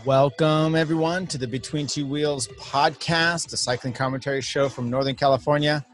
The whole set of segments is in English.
Welcome, everyone, to the Between Two Wheels podcast, a cycling commentary show from Northern California.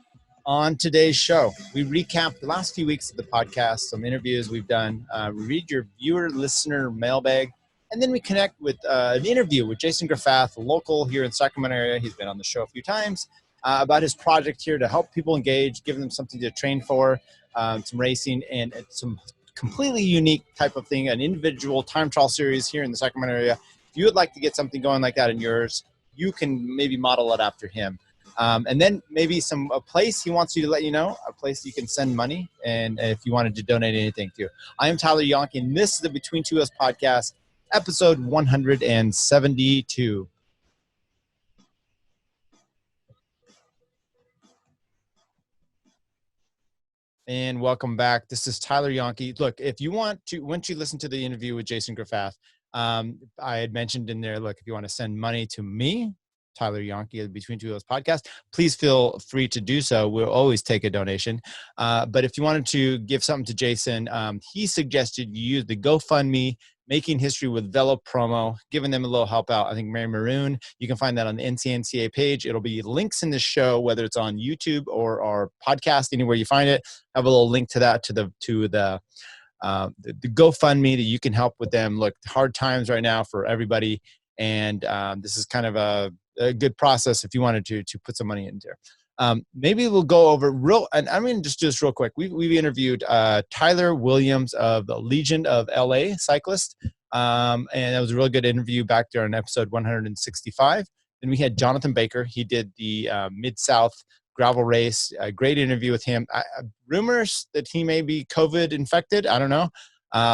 On today's show, we recap the last few weeks of the podcast, some interviews we've done, we read your viewer-listener mailbag, and then we connect with an interview with Jason Grefrath, a local here in Sacramento area. He's been on the show a few times, about his project here to help people engage, give them something to train for, some racing, and some completely unique type of thing, an individual time trial series here in the Sacramento area. If you would like to get something going like that in yours, you can maybe model it after him. And then maybe a place he wants you to let you know, a place you can send money, and if you wanted to donate anything to. I am Tyler Janke, and this is the Between Two Wheels podcast, episode 172. And welcome back. This is Tyler Janke. Look, if you want to, once you listen to the interview with Jason Grefrath, I had mentioned in there, look, if you want to send money to me, Tyler Janke of the Between Two Wheels podcast, please feel free to do so. We'll always take a donation. But if you wanted to give something to Jason, he suggested you use the GoFundMe, Making History with Velo promo, giving them a little help out. I think Mary Maroon, you can find that on the NCNCA page. It'll be links in the show, whether it's on YouTube or our podcast, anywhere you find it. I have a little link to that, to the GoFundMe that you can help with them. Look, hard times right now for everybody. And this is kind of a good process if you wanted to put some money in there. Maybe we'll go over and I'm going to just do this real quick. We've interviewed Tyler Williams of the Legion of LA cyclist. And that was a really good interview back there on episode 165. Then we had Jonathan Baker. He did the Mid-South gravel race. A great interview with him. Rumors that he may be COVID infected. I don't know.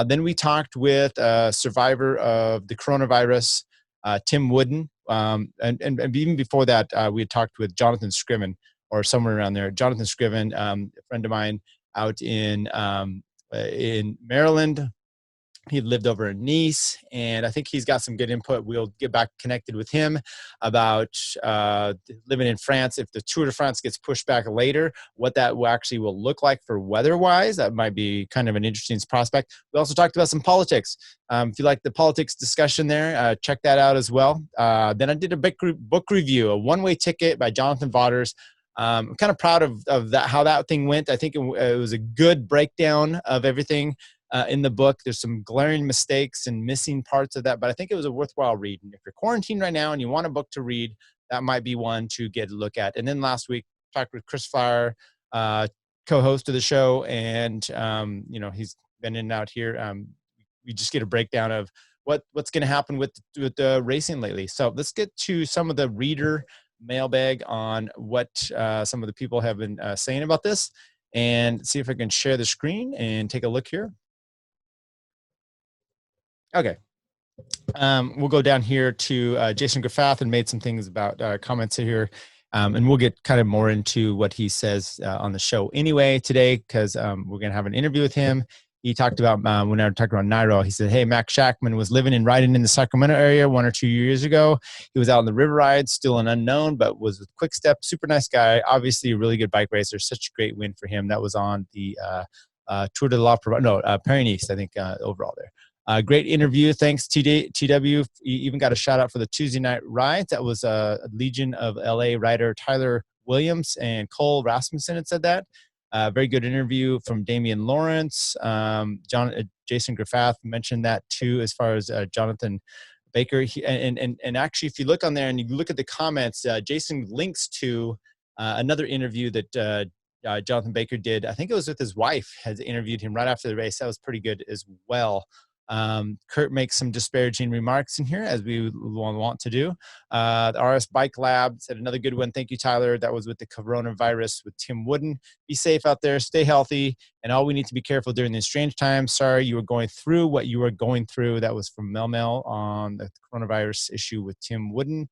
Then we talked with a survivor of the coronavirus, Tim Wooden. And even before that, we had talked with Jonathan Scriven, or somewhere around there. Jonathan Scriven, a friend of mine out in Maryland. He lived over in Nice, and I think he's got some good input. We'll get back connected with him about living in France. If the Tour de France gets pushed back later, what that actually will look like for weather-wise. That might be kind of an interesting prospect. We also talked about some politics. If you like the politics discussion there, check that out as well. Then I did a book review, a one-way ticket by Jonathan Vaughters. I'm kind of proud of that, how that thing went. I think it was a good breakdown of everything in the book. There's some glaring mistakes and missing parts of that, but I think it was a worthwhile read. And if you're quarantined right now and you want a book to read, that might be one to get a look at. And then last week, talked with Chris Flower, co-host of the show, and he's been in and out here. We just get a breakdown of what's going to happen with the racing lately. So let's get to some of the reader mailbag on what some of the people have been saying about this, and see if I can share the screen and take a look here. Okay. We'll go down here to Jason Grefrath, and made some things about comments here. And we'll get kind of more into what he says on the show anyway today, because we're going to have an interview with him. He talked about, when I was talking about Nairo, he said, hey, Max Shackman was living and riding in the Sacramento area 1 or 2 years ago. He was out on the river ride, still an unknown, but was with Quick Step. Super nice guy. Obviously a really good bike racer. Such a great win for him. That was on the Tour de la Pyrenees, I think, overall there. Great interview. Thanks, TW. You even got a shout out for the Tuesday night rides. That was a Legion of LA rider, Tyler Williams and Cole Rasmussen had said that. Very good interview from Damian Lawrence. Jason Grefrath mentioned that too, as far as Jonathan Baker. And actually, if you look on there and you look at the comments, Jason links to another interview that Jonathan Baker did. I think it was with his wife, has interviewed him right after the race. That was pretty good as well. Curt makes some disparaging remarks in here, as we want to do. The RS Bike Lab said another good one. Thank you, Tyler. That was with the coronavirus with Tim Wooden. Be safe out there. Stay healthy. And all we need to be careful during these strange times. Sorry you were going through what you were going through. That was from Mel on the coronavirus issue with Tim Wooden.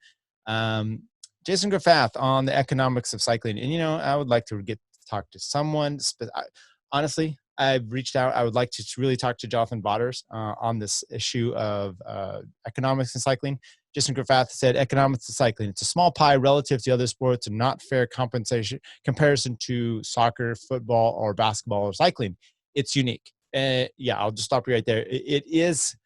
Jason Grefrath on the economics of cycling. And, I would like to talk to someone. Honestly, I've reached out. I would like to really talk to Jonathan Vaughters on this issue of economics in cycling. Jason Grefrath said, economics of cycling. It's a small pie relative to other sports and not fair comparison to soccer, football, or basketball or cycling. It's unique. Yeah, I'll just stop you right there. It is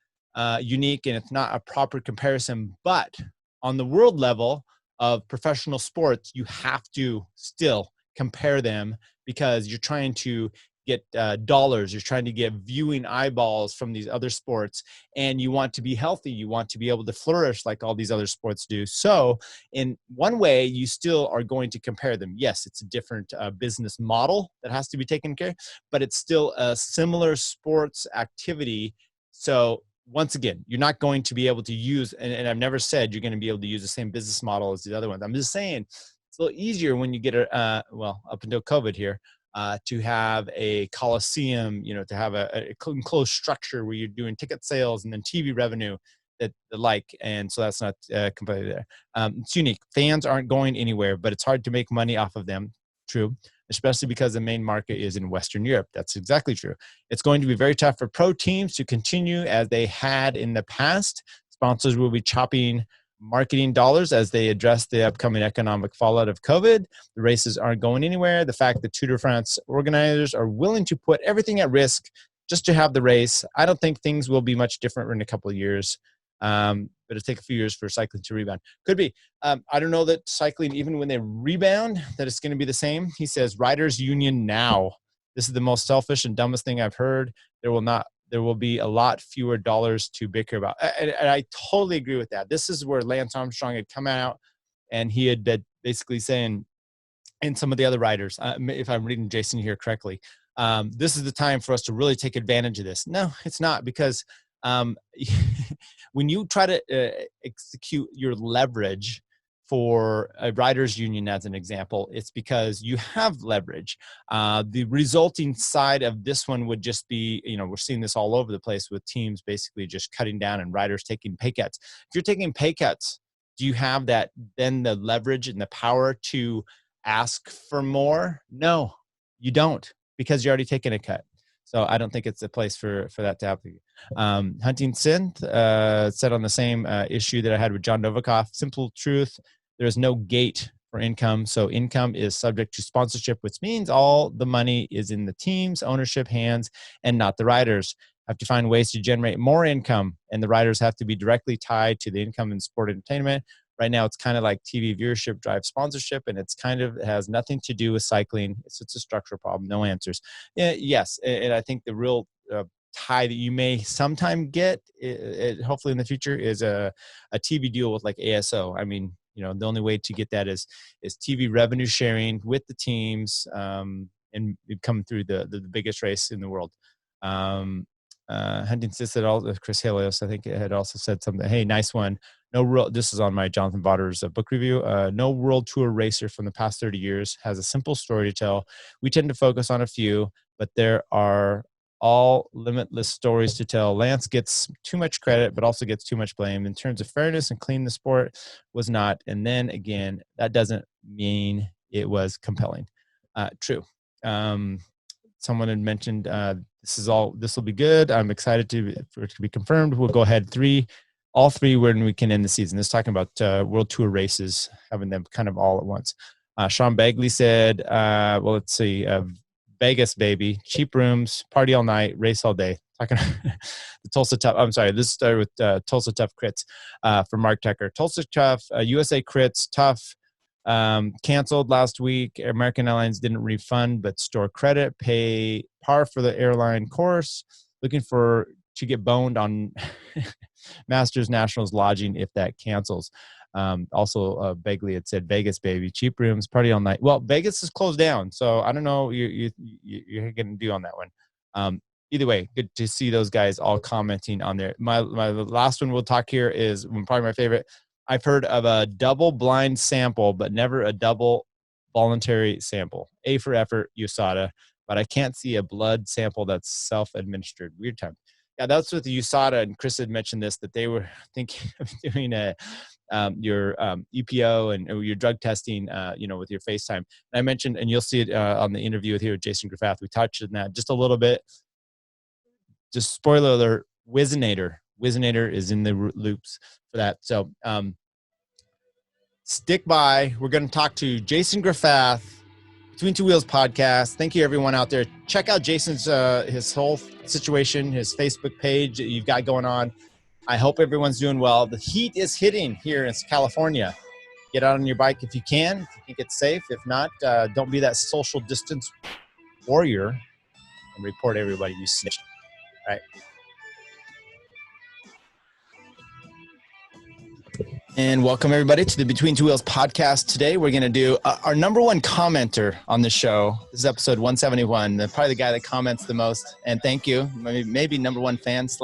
unique and it's not a proper comparison. But on the world level of professional sports, you have to still compare them because you're trying to get dollars, you're trying to get viewing eyeballs from these other sports, and you want to be healthy, you want to be able to flourish like all these other sports do. So in one way, you still are going to compare them. Yes, it's a different business model that has to be taken care of, but it's still a similar sports activity. So once again, you're not going to be able to use, and I've never said you're going to be able to use the same business model as the other ones. I'm just saying it's a little easier when you get well, up until COVID here, to have a coliseum, to have a enclosed structure where you're doing ticket sales and then TV revenue that like, and so that's not completely there. It's unique. Fans aren't going anywhere, but it's hard to make money off of them. True. Especially because the main market is in Western Europe. That's exactly true. It's going to be very tough for pro teams to continue as they had in the past. Sponsors will be chopping marketing dollars as they address the upcoming economic fallout of COVID. The races aren't going anywhere. The fact that Tour de France organizers are willing to put everything at risk just to have the race, I don't think things will be much different in a couple of years. But it'll take a few years for cycling to rebound. Could be. I don't know that cycling, even when they rebound, that it's going to be the same. He says, riders union now. This is the most selfish and dumbest thing I've heard. There will be a lot fewer dollars to bicker about. And I totally agree with that. This is where Lance Armstrong had come out and he had been basically saying, and some of the other riders, if I'm reading Jason here correctly, this is the time for us to really take advantage of this. No, it's not, because when you try to execute your leverage for a riders union, as an example, it's because you have leverage. The resulting side of this one would just be, we're seeing this all over the place with teams basically just cutting down and riders taking pay cuts. If you're taking pay cuts, do you have that, then the leverage and the power to ask for more? No, you don't, because you're already taking a cut. So I don't think it's a place for that to happen. Hunting Synth said on the same issue that I had with John Novikov, simple truth, there is no gate for income. So income is subject to sponsorship, which means all the money is in the team's ownership hands and not the riders. Have to find ways to generate more income, and the riders have to be directly tied to the income in sport entertainment. Right now, it's kind of like TV viewership drives sponsorship, and it's kind of has nothing to do with cycling. It's a structural problem. No answers. Yes, and I think the real tie that you may sometime get, hopefully in the future, is a TV deal with like ASO. I mean, the only way to get that is TV revenue sharing with the teams, and come through the biggest race in the world. Hunting said all Chris Helios, I think, had also said something. Hey, nice one. This is on my Jonathan Vaughters book review. No world tour racer from the past 30 years has a simple story to tell. We tend to focus on a few, but there are all limitless stories to tell. Lance gets too much credit, but also gets too much blame. In terms of fairness and clean, the sport was not. And then again, that doesn't mean it was compelling. True. Someone had mentioned this will be good. I'm excited for it to be confirmed. We'll go ahead all three when we can end the season. This is talking about world tour races, having them kind of all at once. Sean Bagley said, well, let's see, Vegas, baby, cheap rooms, party all night, race all day. Talking the Tulsa Tough. I'm sorry, this started with Tulsa Tough crits from Mark Tucker. Tulsa Tough, USA crits, tough. Canceled last week. American Airlines didn't refund, but store credit, pay par for the airline course. Looking to get boned on Masters Nationals lodging if that cancels. Also, Begley had said Vegas, baby, cheap rooms, party all night. Well, Vegas is closed down, so I don't know you're going to do on that one. Either way, good to see those guys all commenting on there. My last one we'll talk here is probably my favorite. I've heard of a double blind sample, but never a double voluntary sample. A for effort, USADA, but I can't see a blood sample that's self-administered. Weird time. Yeah, that's with the USADA, and Chris had mentioned this, that they were thinking of doing your EPO and your drug testing, with your FaceTime. And I mentioned, and you'll see it on the interview with Jason Grefrath. We touched on that just a little bit. Just spoiler alert, Wizinator is in the loops for that. So stick by. We're going to talk to Jason Grefrath, Between Two Wheels podcast. Thank you, everyone out there. Check out Jason's his whole situation, his Facebook page that you've got going on. I hope everyone's doing well. The heat is hitting here in California. Get out on your bike if you can. If you think it's safe. If not, don't be that social distance warrior and report everybody you snitch. All right. And welcome everybody to the Between Two Wheels podcast. Today we're going to do our number one commenter on the show. This is episode 171. Probably the guy that comments the most. And thank you. Maybe number one fan /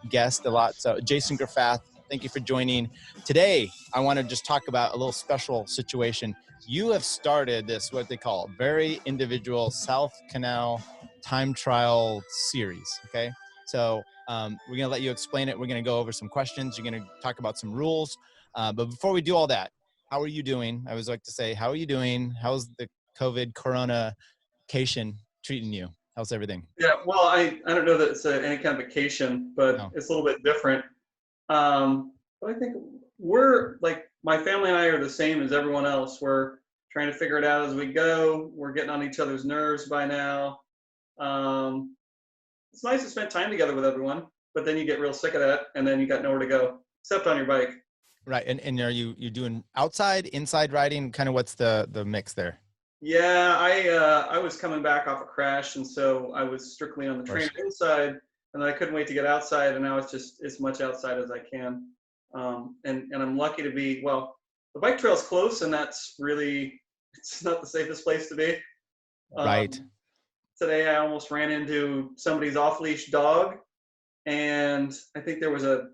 guest a lot. So Jason Grefrath, thank you for joining. Today I want to just talk about a little special situation. You have started this, what they call very individual South Canal time trial series. Okay. So we're going to let you explain it. We're going to go over some questions. You're going to talk about some rules. But before we do all that, how are you doing? I always like to say, how are you doing? How's the COVID corona-cation treating you? How's everything? Yeah, well, I don't know that it's any kind of vacation, but It's a little bit different. But I think we're like, my family and I are the same as everyone else. We're trying to figure it out as we go. We're getting on each other's nerves by now. It's nice to spend time together with everyone, but then you get real sick of that, and then you got nowhere to go except on your bike. Right. And are you doing outside, inside riding? Kind of what's the mix there? Yeah, I was coming back off a crash, and so I was strictly on the train inside, and I couldn't wait to get outside, and now it's just as much outside as I can. And I'm lucky to be, well, the bike trail's close, and that's really, it's not the safest place to be. Right. Today I almost ran into somebody's off-leash dog, and I think there was a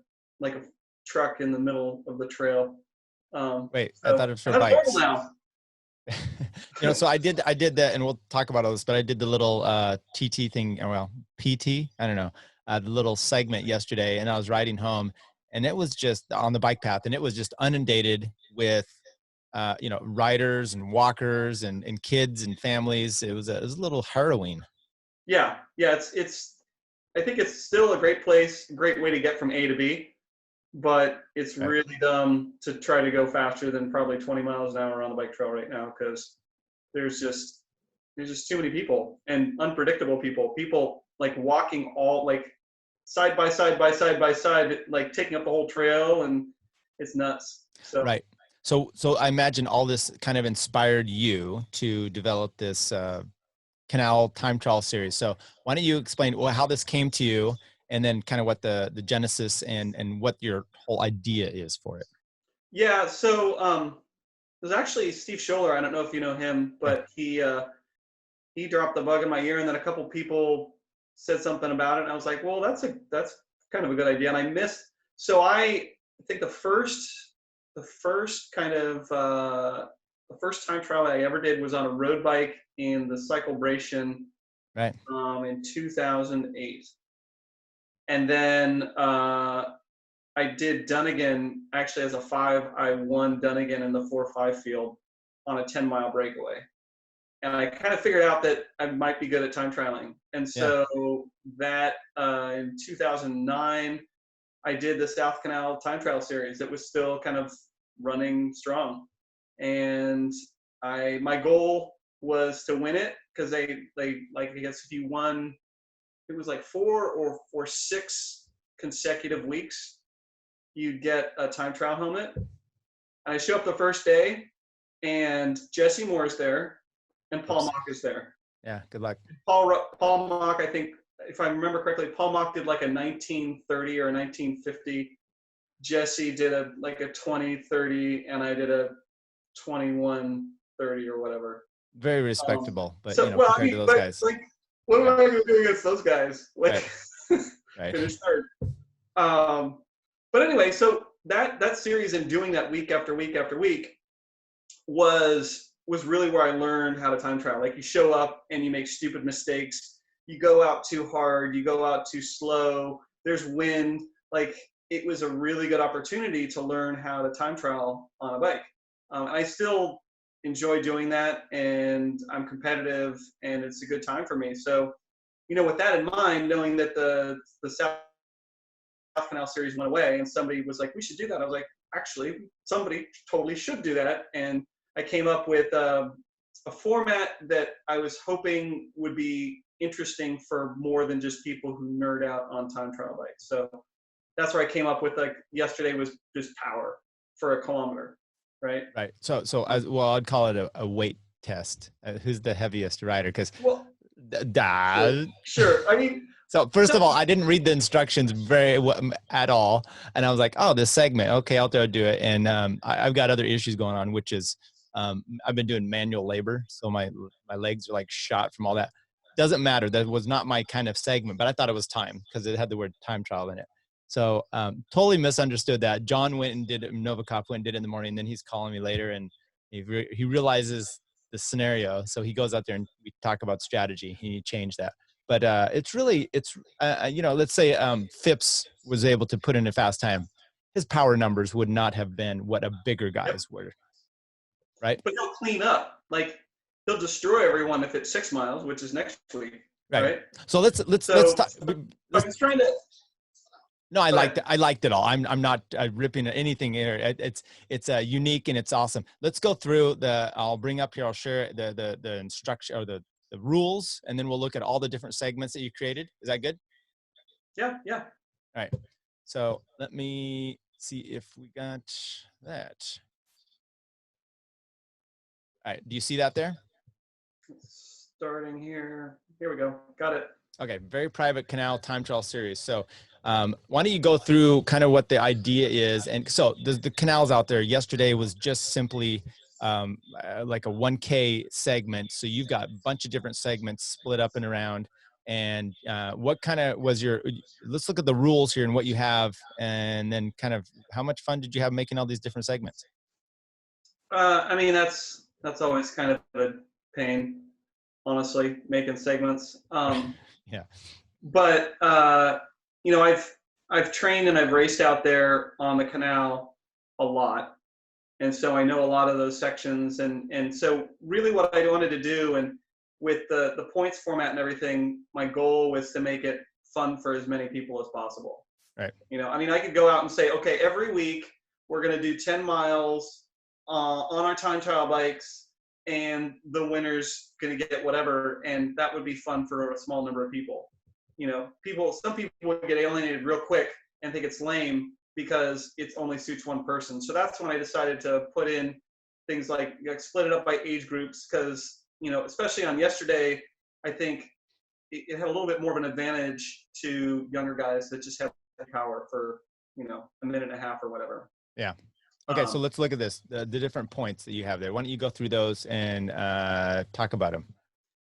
truck in the middle of the trail. Wait, so I thought it was for bikes. Now. So I did that, and we'll talk about all this, but I did the little TT thing, well, PT, I don't know, the little segment yesterday, and I was riding home, and it was just on the bike path, and it was just inundated with, riders and walkers and kids and families. It was a little harrowing. Yeah. It's. I think it's still a great place, great way to get from A to B, but it's really dumb to try to go faster than probably 20 miles an hour on the bike trail right now, because there's just too many people and unpredictable people like walking all like side by side, like taking up the whole trail, and it's nuts. So right. So I imagine all this kind of inspired you to develop this Canal time trial series. So why don't you explain how this came to you, and then kind of what the genesis and what your whole idea is for it? Yeah. So there's actually Steve Scholler. I don't know if you know him, but he dropped the bug in my ear, and then a couple people said something about it, and I was like, well, that's kind of a good idea. And I missed. So I think the first time trial I ever did was on a road bike in the Cyclingnews, right, in 2008, and then I did Dunnigan actually as a 5. I won Dunnigan in the 4-5 field on a 10-mile breakaway, and I kind of figured out that I might be good at time trialing, and so that in 2009. I did the South Canal time trial series that was still kind of running strong. And my goal was to win it, because they like, I guess if you won, it was like 4 or 6 consecutive weeks, you'd get a time trial helmet. And I show up the first day, and Jesse Moore is there, and Paul Mock is there. Yeah, good luck. Paul Mock, I think, if I remember correctly, Paul Mock did like a 1930 or a 1950. Jesse did a 2030, and I did a 2130 or whatever. Very respectable, but so, compared to those guys. Like, what am I going to do against those guys? Like, right. Finish third. But anyway, so that series and doing that week after week after week was really where I learned how to time trial. Like, you show up and you make stupid mistakes. You go out too hard, you go out too slow, there's wind. Like, it was a really good opportunity to learn how to time trial on a bike. I still enjoy doing that, and I'm competitive, and it's a good time for me. So, with that in mind, knowing that the South Canal series went away and somebody was like, we should do that. I was like, actually, somebody totally should do that. And I came up with a format that I was hoping would be interesting for more than just people who nerd out on time trial bikes. So that's where I came up with, like, yesterday was just power for a kilometer, right? Right. So as well, I'd call it a weight test. Who's the heaviest rider? Because Well, sure. I mean, so first of all, I didn't read the instructions at all, and I was like, "Oh, this segment, okay, I'll do it." And I've got other issues going on, which is I've been doing manual labor, so my legs are like shot from all that. Doesn't matter. That was not my kind of segment, but I thought it was time because it had the word time trial in it. So totally misunderstood that. John went and did it. Novikov went and did it in the morning. And then he's calling me later, and he realizes the scenario. So he goes out there and we talk about strategy. He changed that. But it's let's say Phipps was able to put in a fast time. His power numbers would not have been what a bigger guy's were, right? but he'll clean up. Like, he'll destroy everyone if it's 6 miles, which is next week, right? So let's talk. I'm just trying to. No, I liked it. I liked it all. I'm not ripping anything here. It's unique and it's awesome. Let's go through I'll bring up here. I'll share the instruction or the rules, and then we'll look at all the different segments that you created. Is that good? Yeah. All right. So let me see if we got that. All right. Do you see that there? Starting here. Here we go. Got it. Okay. Very private Canal time trial series. So why don't you go through kind of what the idea is? And so the Canals out there, yesterday was just simply like a 1K segment. So you've got a bunch of different segments split up and around. And what kind of was let's look at the rules here and what you have, and then kind of how much fun did you have making all these different segments? I mean, that's always kind of a pain, honestly, making segments. Yeah. But I've trained and I've raced out there on the Canal a lot, and so I know a lot of those sections. And so really, what I wanted to do, and with the points format and everything, my goal was to make it fun for as many people as possible. Right. I mean, I could go out and say, okay, every week we're going to do 10 miles on our time trial bikes, and the winner's going to get whatever, and that would be fun for a small number of people. Some people would get alienated real quick and think it's lame because it only suits one person. So that's when I decided to put in things like split it up by age groups, because especially on yesterday, I think it had a little bit more of an advantage to younger guys that just have power for a minute and a half or whatever. Yeah. Okay, so let's look at this, the different points that you have there. Why don't you go through those and talk about them?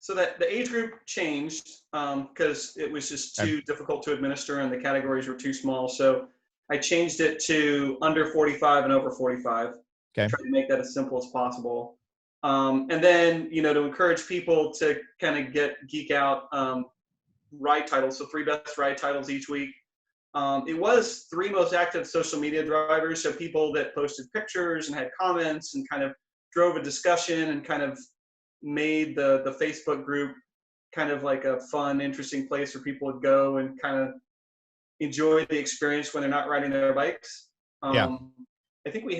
So that the age group changed because it was just too difficult to administer and the categories were too small. So I changed it to under 45 and over 45. Okay. Try to make that as simple as possible. And then, to encourage people to kind of geek out, ride titles. So 3 best ride titles each week. It was 3 most active social media drivers. So people that posted pictures and had comments and kind of drove a discussion and kind of made the Facebook group kind of like a fun, interesting place where people would go and kind of enjoy the experience when they're not riding their bikes. I think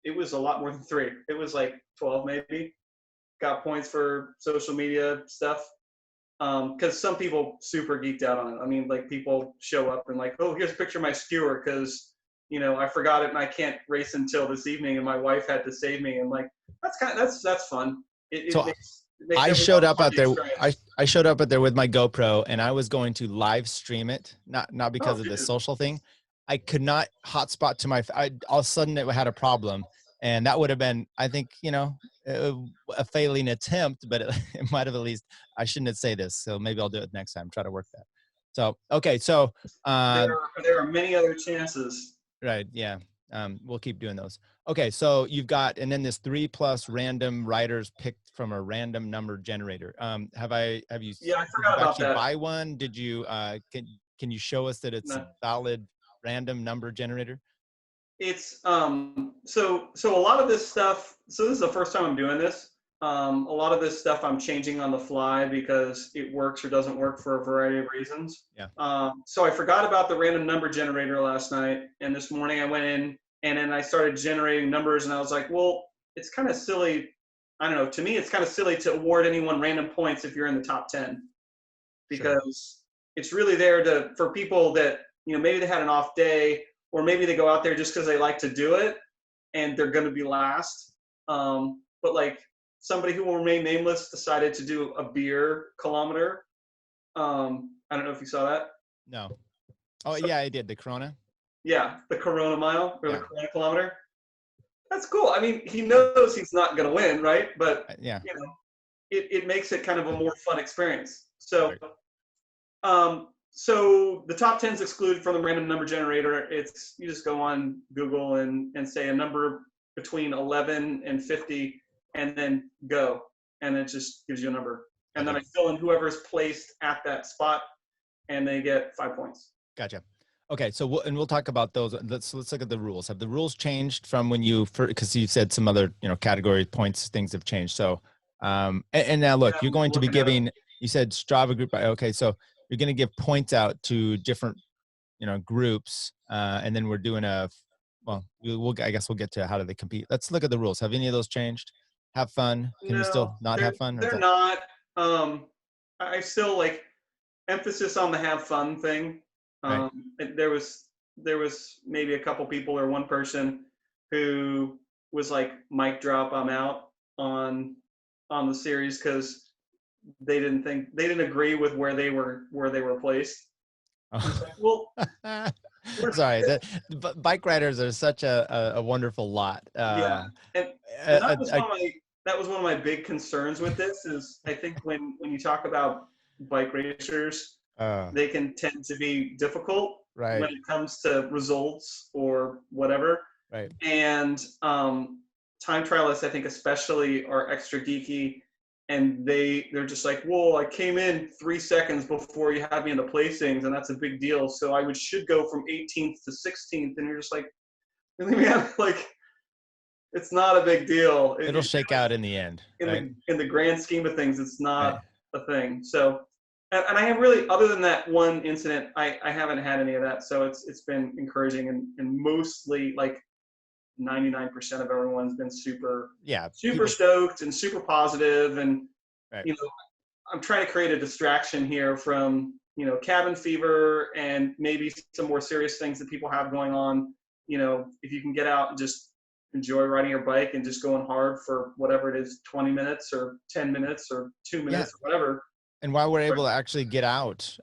it was a lot more than 3. It was like 12 maybe. Got points for social media stuff. Because some people super geeked out on it. I mean, like, people show up and like, oh, here's a picture of my skewer because, I forgot it and I can't race until this evening and my wife had to save me. And like, that's fun. I showed up out there. I showed up out there with my GoPro and I was going to live stream it, not because of the social thing. I could not hotspot to all of a sudden it had a problem, and that would have been, I think, a failing attempt, but it might have at least. I shouldn't say this, so maybe I'll do it next time. Try to work that. So okay, so there are many other chances. Right. Yeah. We'll keep doing those. Okay. So you've got, and then this 3+ random riders picked from a random number generator. Have you? Yeah, I forgot about that. Buy one? Did you? Can you show us that it's a valid random number generator? It's so a lot of this stuff. So this is the first time I'm doing this. A lot of this stuff I'm changing on the fly because it works or doesn't work for a variety of reasons. Yeah. So I forgot about the random number generator last night, and this morning I went in and then I started generating numbers, and I was like, well, it's kind of silly. I don't know. To me, it's kind of silly to award anyone random points if you're in the top 10, because it's really there for people that maybe they had an off day, or maybe they go out there just because they like to do it and they're going to be last. But like somebody who will remain nameless decided to do a beer kilometer. I don't know if you saw that. No. Oh, So, yeah, I did. The Corona. yeah, the Corona mile or Yeah. the Corona kilometer. That's cool. I mean, he knows he's not going to win, right? But Yeah. It makes it kind of a more fun experience. So, Right. so the top 10 is excluded from the random number generator. It's you just go on Google and say a number between 11 and 50, and then go, and it just gives you a number. And then I fill in whoever's placed at that spot, and they get 5 points. Gotcha. Okay, so we'll talk about those. Let's look at the rules. Have the rules changed from when you first? Because you said some other category points things have changed. So and now look, you're going to be giving. You said Strava group. Okay, so you're going to give points out to different groups, and then we're doing a. Well, I guess we'll get to how do they compete. Let's look at the rules. Have any of those changed? Have fun? Can you still not have fun? They're not. I still like emphasis on the have fun thing. Right. There was maybe a couple people or one person who was like, mic drop, I'm out on the series because they didn't agree with where they were placed. Oh. Like, well, sorry, bike riders are such a wonderful lot. Yeah, and that was one of my big concerns with this. Is I think when you talk about bike racers, they can tend to be difficult right. when it comes to results or whatever. Right. And time trialists, I think especially, are extra geeky, and they're just like, well, I came in 3 seconds before you had me in the placings, and that's a big deal. So I should go from 18th to 16th, and you're just like, like, it's not a big deal. It'll shake out in the end. In the grand scheme of things, it's not a thing. So, and I have really, other than that one incident, I haven't had any of that. So it's been encouraging, and mostly like 99% of everyone's been super stoked and super positive. And, I'm trying to create a distraction here from, cabin fever and maybe some more serious things that people have going on. If you can get out and just enjoy riding your bike and just going hard for whatever it is, 20 minutes or 10 minutes or 2 minutes or whatever. And while we're able to actually get out,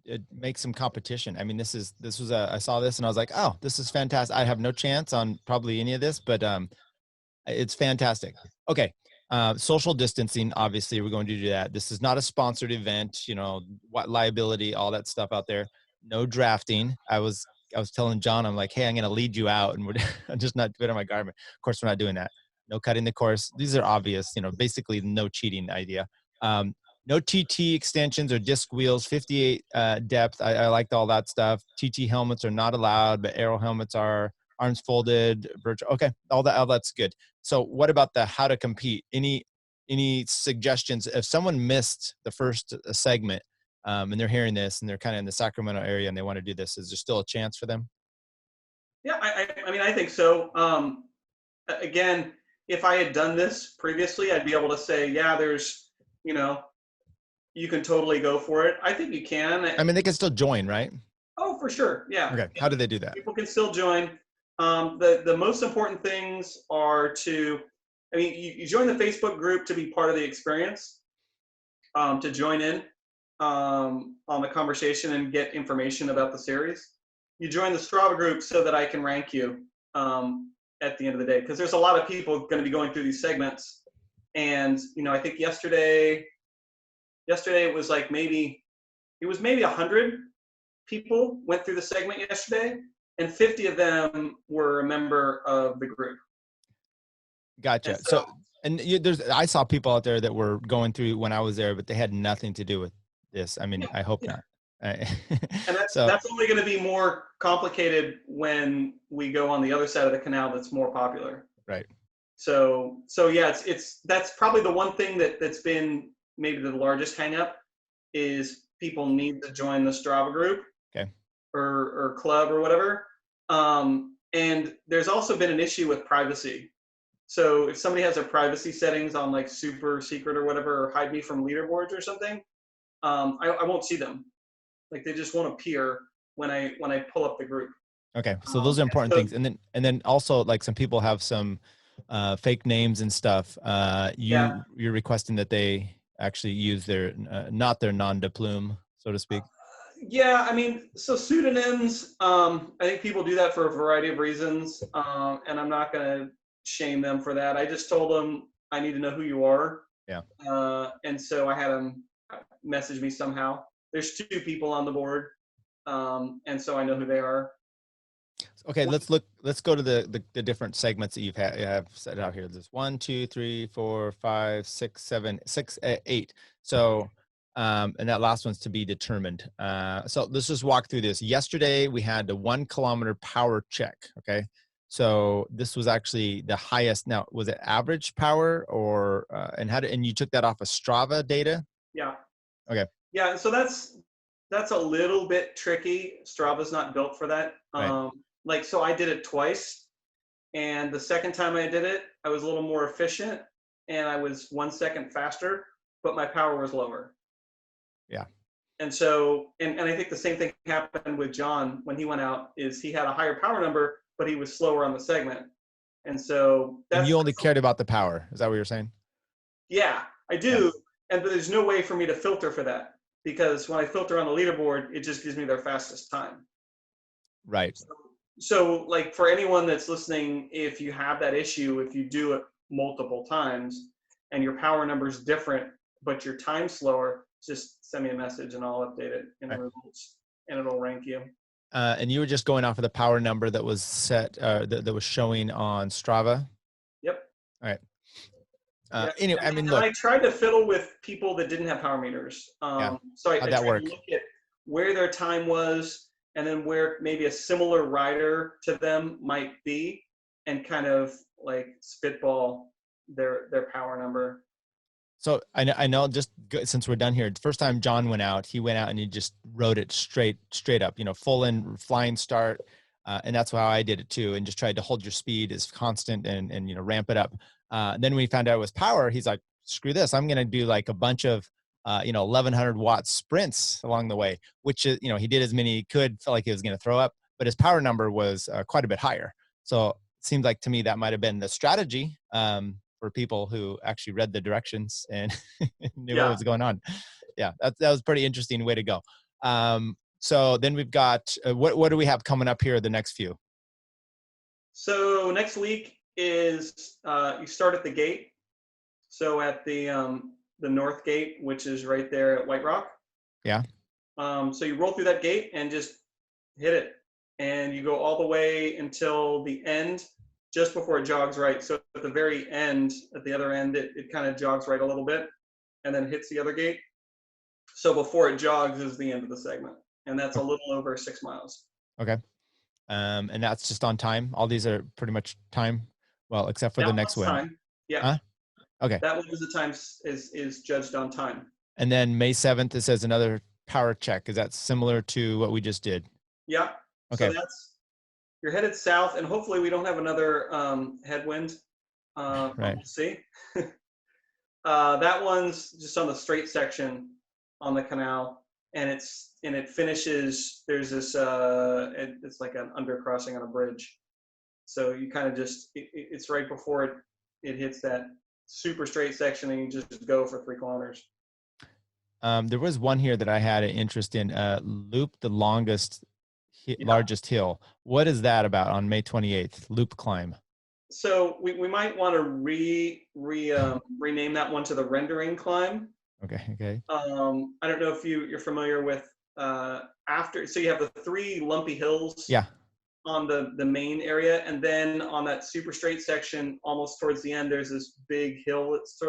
it makes some competition. I mean, I saw this and I was like, oh, this is fantastic. I have no chance on probably any of this, but it's fantastic. Okay. Social distancing, obviously we're going to do that. This is not a sponsored event, what liability, all that stuff out there. No drafting. I was telling John, I'm like, hey, I'm going to lead you out, and I'm just not putting on my garment. Of course, we're not doing that. No cutting the course. These are obvious, basically no cheating idea. No TT extensions or disc wheels, 58 depth. I liked all that stuff. TT helmets are not allowed, but aero helmets are. Arms folded, virtual. Okay, all that's good. So what about the how to compete? Any suggestions? If someone missed the first segment, and they're hearing this and they're kind of in the Sacramento area and they want to do this, is there still a chance for them? Yeah, I mean, I think so. Again, if I had done this previously, I'd be able to say, yeah, there's, you can totally go for it. I think you can. I mean, they can still join, right? Oh, for sure. Yeah. Okay. How do they do that? People can still join. The most important things are you join the Facebook group to be part of the experience, to join in on the conversation and get information about the series. You join the Strava group so that I can rank you at the end of the day, because there's a lot of people going to be going through these segments. And, I think yesterday it was like maybe 100 people went through the segment yesterday, and 50 of them were a member of the group. Gotcha. I saw people out there that were going through when I was there, but they had nothing to do with this. I mean, I hope not. And that's only going to be more complicated when we go on the other side of the canal that's more popular. Right. So yeah, that's probably the one thing that's been maybe the largest hang up, is people need to join the Strava group. Okay. Or club or whatever. And there's also been an issue with privacy. So if somebody has their privacy settings on like super secret or whatever, or hide me from leaderboards or something, I won't see them. Like, they just won't appear. when I pull up the group. Okay, so those are important things, and then also like some people have some fake names and stuff. Yeah. You're requesting that they actually use their not their nom de plume, so to speak. Yeah, I mean, so pseudonyms, I think people do that for a variety of reasons, and I'm not going to shame them for that. I just told them I need to know who you are, Yeah. and so I had them message me somehow. There's 2 people on the board, and so I know who they are. Okay, let's go to the different segments that you have set out here. There's 1, 2, 3, 4, 5, 6, 7, 6, 8. So and that last one's to be determined. So let's just walk through this. Yesterday we had the 1 kilometer power check. Okay. So this was actually the highest. Now, was it average power or and you took that off of Strava data? Yeah. Okay. Yeah, so that's a little bit tricky. Strava's not built for that. Right. Like, so I did it twice, and the second time I did it, I was a little more efficient, and I was 1 second faster, but my power was lower. Yeah. And so, and I think the same thing happened with John when he went out, is he had a higher power number, but he was slower on the segment. And so And that's, you only cared about the power. Is that what you're saying? yeah, I Yeah. do. And but there's no way for me to filter for that, because when I filter on the leaderboard, it just gives me their fastest time. Right. So like for anyone that's listening, if you have that issue, if you do it multiple times and your power number is different, but your time's slower, just send me a message and I'll update it in the results and it'll rank you. And you were just going off of the power number that was set, that was showing on Strava. Yep. All right. Yeah. Anyway, I mean, And look. I tried to fiddle with people that didn't have power meters. Yeah. So I How'd tried that work? to look at where their time was and then where maybe a similar rider to them might be, and kind of like spitball their power number. So I know just since we're done here, the first time John went out, he went out and he just rode it straight up, full in flying start. And that's how I did it too. And just tried to hold your speed as constant and ramp it up. Then when he found out it was power, he's like, screw this. I'm going to do like a bunch of, 1100 watt sprints along the way, which is, he did as many he could, felt like he was going to throw up, but his power number was quite a bit higher. So it seemed like to me that might've been the strategy. For people who actually read the directions and knew what was going on. Yeah, that was a pretty interesting way to go. So then we've got, what do we have coming up here the next few? So next week is you start at the gate. So at the north gate, which is right there at White Rock. Yeah. So you roll through that gate and just hit it. And you go all the way until the end, just before it jogs right. So at the very end, at the other end, it kind of jogs right a little bit and then hits the other gate. So before it jogs is the end of the segment. And that's a little over 6 miles. Okay. And that's just on time. All these are pretty much time. Well, except for That the next one. time. Yeah. Huh? Okay. That one is the time is judged on time. And then May 7th, it says another power check. Is that similar to what we just did? Yeah. Okay. So you're headed south, and hopefully we don't have another headwind. Right. We'll see. That one's just on the straight section on the canal, and it finishes. There's this. It's like an undercrossing on a bridge, so you kind of just. It's right before it hits that super straight section, and you just go for 3 kilometers. There was one here that I had an interest in. Loop the largest hill. What is that about on May 28th? Loop climb. So we might want to rename that one to the rendering climb. Okay. I don't know if you're familiar with so you have the 3 lumpy hills. Yeah. On the main area, and then on that super straight section, almost towards the end, there's this big hill. It's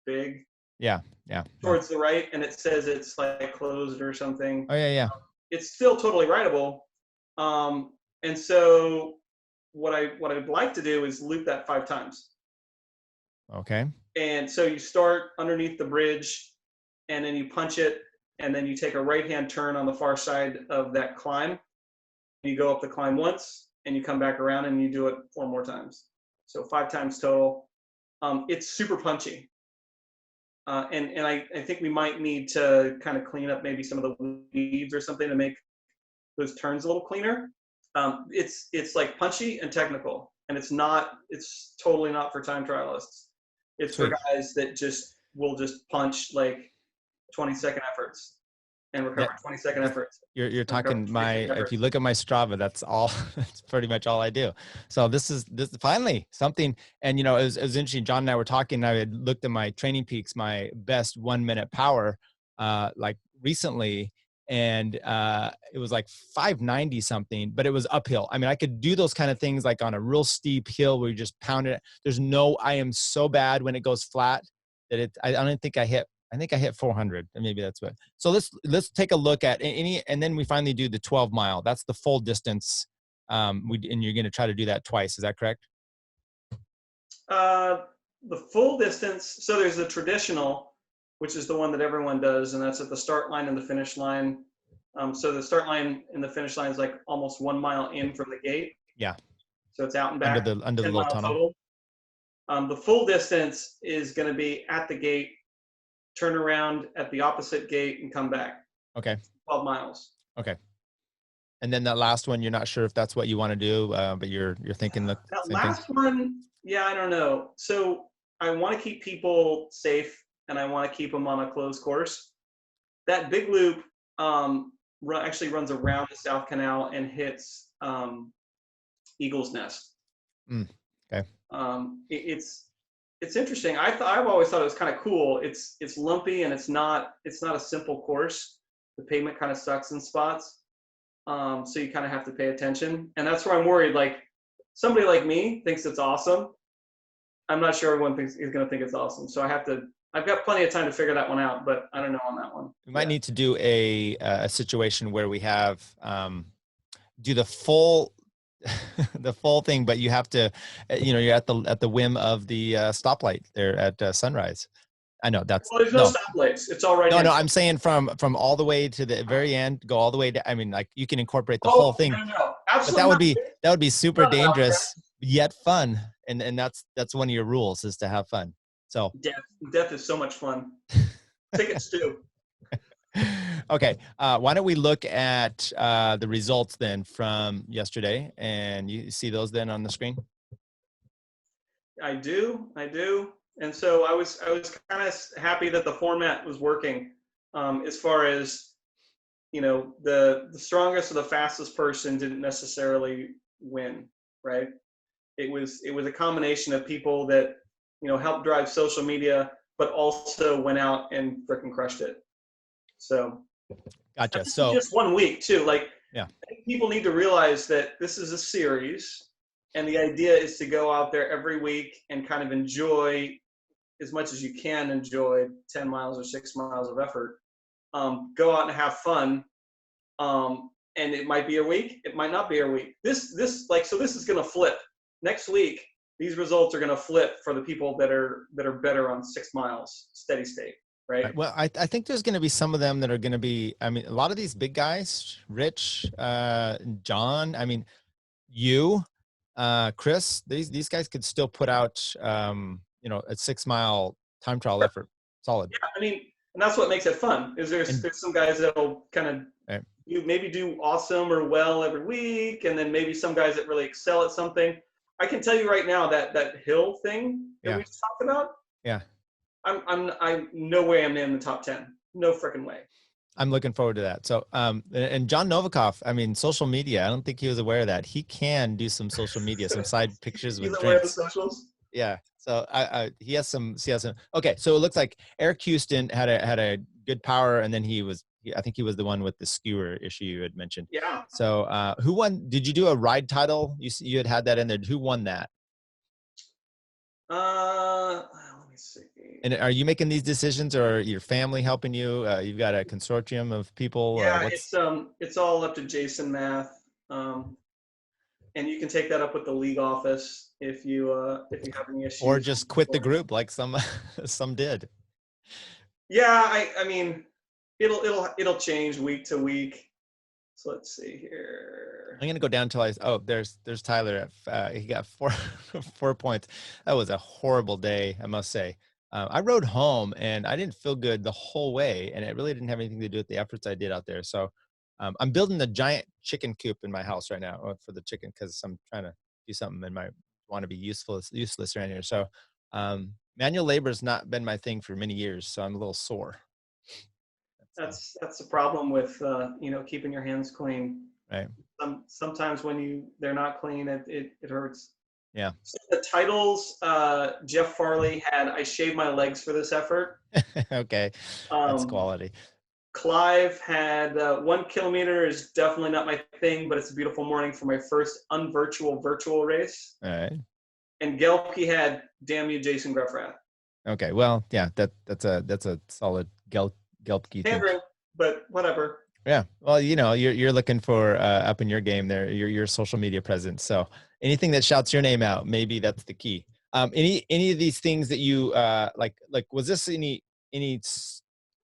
big. Yeah. Towards the right, and it says it's like closed or something. Oh yeah. It's still totally rideable. And so what I'd like to do is loop that 5 times. Okay. And so you start underneath the bridge, and then you punch it, and then you take a right-hand turn on the far side of that climb. You go up the climb once, and you come back around, and you do it 4 more times. So 5 times total. It's super punchy. And I think we might need to kind of clean up maybe some of the weeds or something to make those turns a little cleaner. It's like punchy and technical, and it's totally not for time trialists. It's for Sweet. guys that will just punch like 20-second efforts and recover Yeah. 20-second efforts. You're And recover talking 20-second if you efforts. look at my Strava, that's all, that's pretty much all I do. So this is finally something. And, it was interesting. John and I were talking, and I had looked at my training peaks, my best 1 minute power, like recently. And it was like 590 something, but it was uphill. I mean, I could do those kind of things like on a real steep hill where you just pound it. I am so bad when it goes flat that I don't think I think I hit 400, and maybe that's what. So let's take a look at and then we finally do the 12 mile. That's the full distance. And you're going to try to do that twice. Is that correct? The full distance. So there's the traditional, which is the one that everyone does, and that's at the start line and the finish line. So the start line and the finish line is like almost 1 mile in from the gate. Yeah. So it's out and back. Under the little tunnel. Total. The full distance is going to be at the gate, turn around at the opposite gate, and come back. Okay. 12 miles. Okay. And then that last one, you're not sure if that's what you want to do, but you're thinking that last one, yeah, I don't know. So I want to keep people safe, and I want to keep them on a closed course. That big loop actually runs around the South Canal and hits Eagle's Nest. Okay. It's interesting. I've always thought it was kind of cool. It's lumpy, and it's not a simple course. The pavement kind of sucks in spots. So you kind of have to pay attention. And that's where I'm worried. Like, somebody like me thinks it's awesome. I'm not sure everyone is going to think it's awesome. So I've got plenty of time to figure that one out, but I don't know on that one. We might need to do a situation where we have do the full the full thing, but you have to, you're at the whim of the stoplight there at Sunrise. I know that's there's no stoplights. It's all right. No, I'm saying from all the way to the very end, go all the way to. I mean, like, you can incorporate the whole thing. No. Absolutely. But that would be super dangerous yet fun, and that's one of your rules, is to have fun. So death is so much fun. Tickets too. Okay, why don't we look at the results then from yesterday, and you see those then on the screen? I do. And so I was kind of happy that the format was working, as far as, the strongest or the fastest person didn't necessarily win, right? It was a combination of people that, helped drive social media, but also went out and frickin' crushed it. So gotcha. So just 1 week too. Like, yeah, I think people need to realize that this is a series, and the idea is to go out there every week and kind of enjoy as much as you can enjoy 10 miles or 6 miles of effort. Go out and have fun. And it might be a week, it might not be a week. This is going to flip. Next week, these results are going to flip for the people that are better on 6 miles steady state, right? Well, I think there's going to be some of them that are going to be, I mean, a lot of these big guys, Rich, John, I mean, you, Chris, these guys could still put out, a 6 mile time trial effort. Solid. Yeah, I mean, and that's what makes it fun, is there's some guys that'll kind of maybe do awesome or well every week, and then maybe some guys that really excel at something. I can tell you right now that hill thing that we just talked about. Yeah. I'm no way I'm in the top 10. No freaking way. I'm looking forward to that. So, and John Novikov, I mean, social media, I don't think he was aware of that. He can do some social media, some side pictures with drinks. He's aware of the socials? Yeah. So he has some. Okay. So it looks like Eric Houston had a good power, and then I think he was the one with the skewer issue you had mentioned. Yeah. So who won? Did you do a ride title? You had that in there. Who won that? Let me see. And are you making these decisions, or your family helping you? You've got a consortium of people. Yeah, it's all up to Jason Math, and you can take that up with the league office if you have any issues. Or just quit the group like some did. Yeah, I mean, it'll change week to week. So let's see here. I'm gonna go down till there's Tyler. He got 4 points. That was a horrible day, I must say. I rode home and I didn't feel good the whole way, and it really didn't have anything to do with the efforts I did out there. So I'm building a giant chicken coop in my house right now for the chicken because I'm trying to do something and I want to be useless around here. So manual labor has not been my thing for many years, so I'm a little sore. That's the problem with keeping your hands clean. Right. Sometimes when they're not clean, it hurts. Yeah. So the titles, Jeff Farley had "I shaved my legs for this effort." Okay, that's quality. Clive had 1 kilometer is definitely not my thing, but it's a beautiful morning for my first virtual race. All right. And Gelpy had "Damn you, Jason Grefrath." Okay, well, yeah, that's a solid Gelpke thing. But whatever. Yeah, well, you're looking for up in your game there, your social media presence. So anything that shouts your name out, maybe that's the key. Any of these things that you like was this any?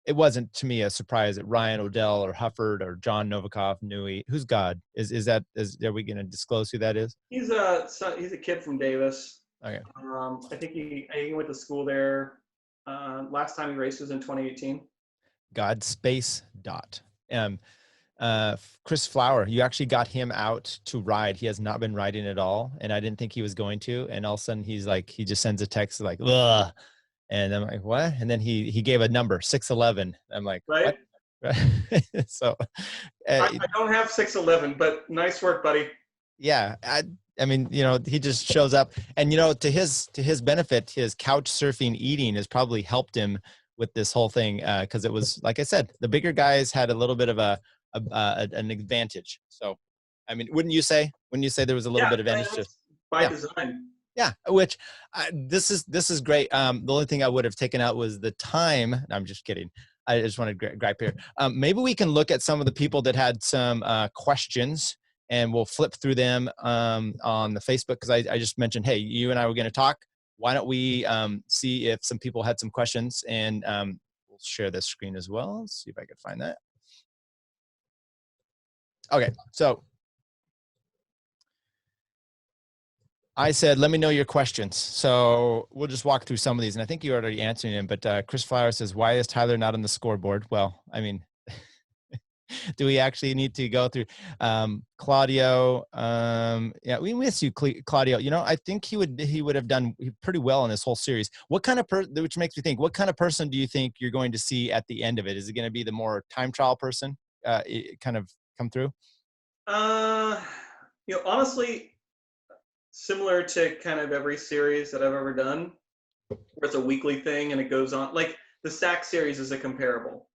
It wasn't to me a surprise that Ryan O'Dell or Hufford or John Novikov knew who's God is are we going to disclose who that is? He's a kid from Davis. Okay. I think he went to school there. Last time he raced was in 2018. Godspace dot. Chris Flower, you actually got him out to ride. He has not been riding at all, and I didn't think he was going to. And all of a sudden, he just sends a text like, "Ugh," and I'm like, "What?" And then he gave a number 6'11". I'm like, right? What? So I don't have 6'11", but nice work, buddy. Yeah, I mean, he just shows up, and to his benefit, his couch surfing eating has probably helped him with this whole thing because it was, like I said, the bigger guys had a little bit of an advantage. So, I mean, wouldn't you say there was a little bit of advantage by design? Yeah, which this is great. The only thing I would have taken out was the time. I'm just kidding. I just want to gripe here. Maybe we can look at some of the people that had some questions, and we'll flip through them on the Facebook because I just mentioned, hey, you and I were going to talk. Why don't we see if some people had some questions, and we'll share this screen as well. Let's see if I can find that. Okay, so I said, let me know your questions. So we'll just walk through some of these. And I think you're already answering them, but Chris Flower says, why is Tyler not on the scoreboard? Well, I mean, do we actually need to go through Claudio? Yeah, we miss you, Claudio. I think he would have done pretty well in this whole series. What kind of which makes me think, what kind of person do you think you're going to see at the end of it? Is it going to be the more time trial person kind of come through? Honestly, similar to kind of every series that I've ever done, where it's a weekly thing and it goes on. Like the SAC series is a comparable.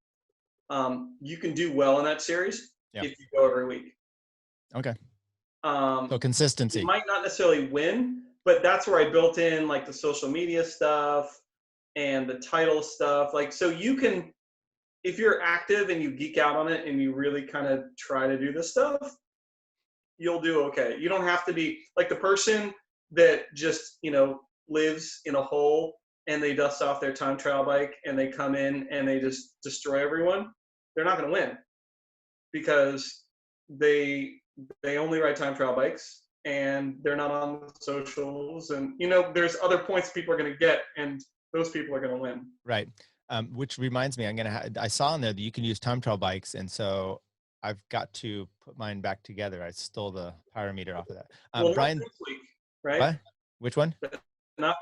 You can do well in that series if you go every week. Okay. So consistency. You might not necessarily win, but that's where I built in like the social media stuff and the title stuff. Like, so you can, if you're active and you geek out on it and you really kind of try to do this stuff, you'll do okay. You don't have to be like the person that just, lives in a hole and they dust off their time trial bike and they come in and they just destroy everyone. They're not going to win because they only ride time trial bikes and they're not on the socials. And, there's other points people are going to get and those people are going to win. Right. Which reminds me, I saw in there that you can use time trial bikes. And so I've got to put mine back together. I stole the power meter off of that. Well, Brian, next week, right? What? Which one? Not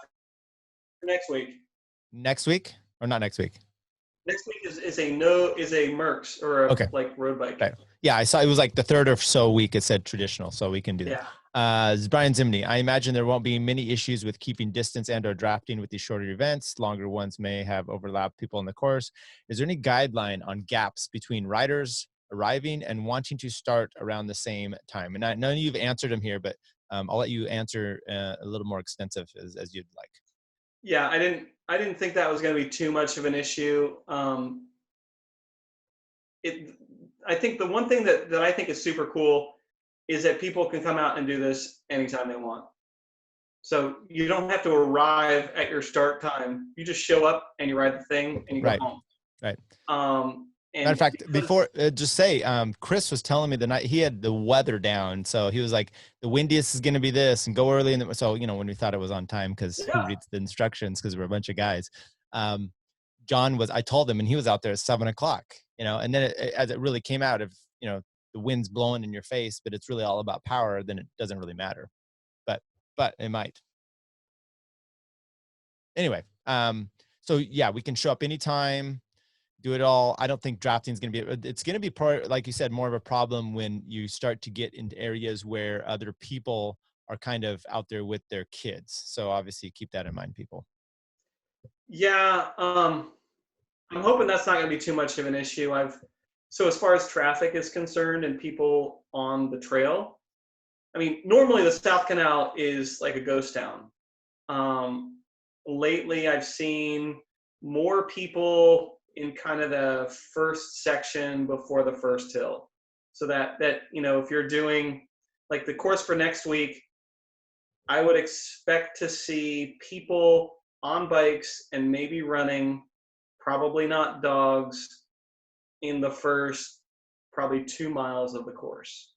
next week. Next week or not next week? Next week is a Mercs or like road bike. Right. Yeah, I saw it was like the third or so week. It said traditional, so we can do that. Yeah. Brian Zimney, I imagine there won't be many issues with keeping distance and/or drafting with these shorter events. Longer ones may have overlapped people in the course. Is there any guideline on gaps between riders arriving and wanting to start around the same time? And I know you've answered them here, but I'll let you answer a little more extensive as you'd like. Yeah, I didn't think that was going to be too much of an issue. I think the one thing that I think is super cool is that people can come out and do this anytime they want. So you don't have to arrive at your start time. You just show up and you ride the thing and you go home. Right. And matter of fact, before just say, Chris was telling me the night he had the weather down, so he was like, the windiest is going to be this, and go early. So when we thought it was on time because he reads the instructions because we're a bunch of guys. John was, I told him, and he was out there at 7:00. And then as it really came out, if the wind's blowing in your face, but it's really all about power, then it doesn't really matter. But it might. Anyway, so yeah, we can show up anytime, do it all. I don't think drafting is going to be, it's going to be, like you said, more of a problem when you start to get into areas where other people are kind of out there with their kids. So obviously keep that in mind, people. Yeah. I'm hoping that's not going to be too much of an issue. So as far as traffic is concerned and people on the trail, I mean, normally the South Canal is like a ghost town. Lately, I've seen more people in kind of the first section before the first hill. So that if you're doing like the course for next week, I would expect to see people on bikes and maybe running, probably not dogs, in the first probably 2 miles of the course.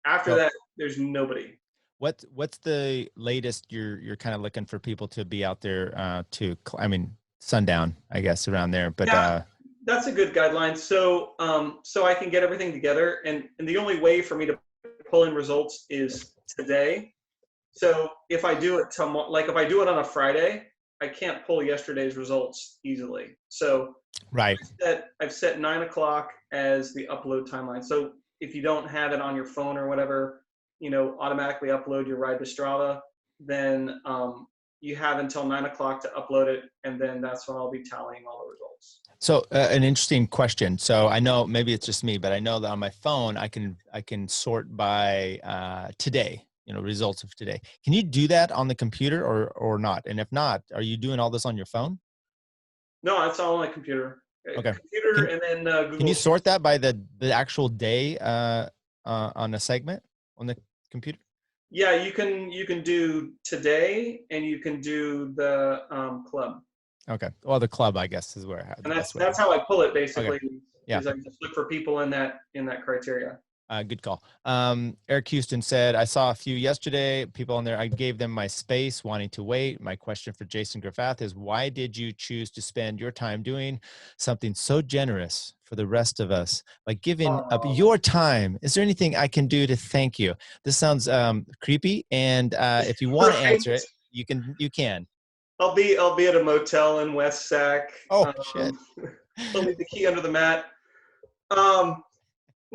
After So that, there's nobody. what's the latest you're kind of looking for people to be out there I mean, sundown, I guess, around there, but Yeah, that's a good guideline. So so I can get everything together, and the only way for me to pull in results is today. So if I do it tomorrow, like if I do it on a Friday, I can't pull yesterday's results easily. So right. I've set 9 o'clock as the upload timeline. So if you don't have it on your phone or whatever, automatically upload your ride to Strava, then you have until 9 o'clock to upload it, and then that's when I'll be tallying all the results. So an interesting question. So I know maybe it's just me, but I know that on my phone I can sort by today, results of today. Can you do that on the computer or not? And if not, are you doing all this on your phone? No, it's all on my computer. Okay. Computer, and then Google. Can you sort that by the actual day on a segment on the computer? Yeah, you can do today, and you can do the club. Okay. Well, the club, I guess, is where I have And the best way. that's how I pull it basically. Okay. Yeah. Is I just look for people in that criteria. Good call. Eric Houston said, I saw a few yesterday, people on there. I gave them my space, wanting to wait. My question for Jason Grefrath is, why did you choose to spend your time doing something so generous for the rest of us by giving up your time? Is there anything I can do to thank you? This sounds creepy. And if you want to answer it, you can. I'll be at a motel in West Sac. Oh, shit. I'll leave the key under the mat.